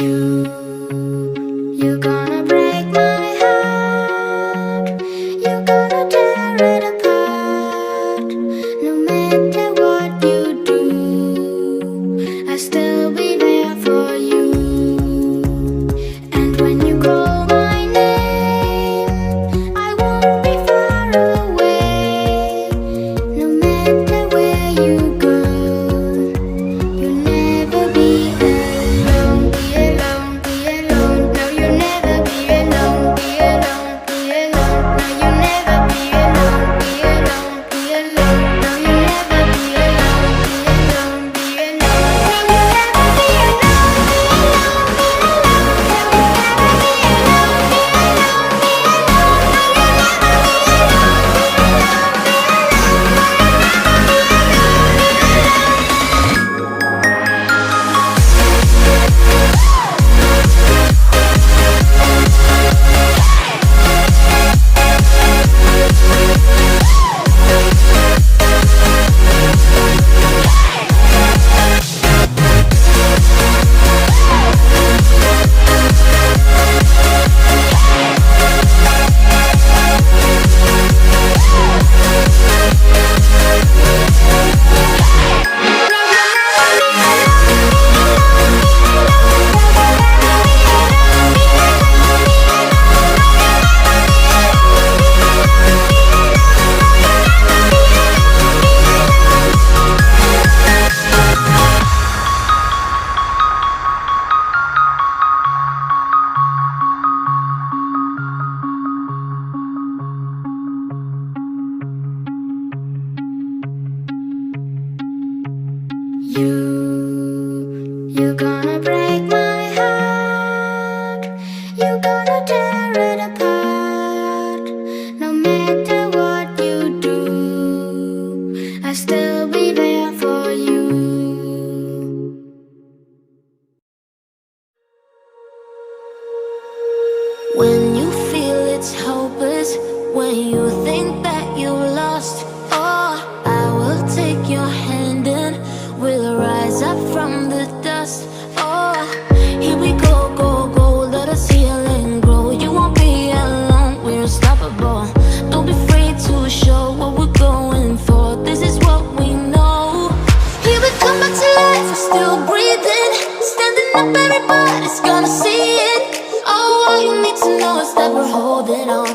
You're gonna break my heart. You're gonna tear it apart. No matter what you do, I'll still be there for you. And when you call my name, I won't be far away. No matter where you go, you'll never be alone. Be alone, be alone. No, you'll never be alone. Be alone, be alone. No, you'll never be alone. Be alone, be alone. No, you'll never be alone. Be alone, be alone. No, you'll never be alone. You're gonna break my heart. You're gonna tear it apart. No matter what you do, I'll still be there for you. When you feel it's hopeless, when you think that you lost, oh, I will take your hand and we'll rise up from the dust. Oh, here we go, go, go, let us heal and grow. You won't be alone, we're unstoppable. Don't be afraid to show what we're going for. This is what we know. Here we come back to life, we're still breathing. Standing up, everybody's gonna see it. Oh, all you need to know is that we're holding on.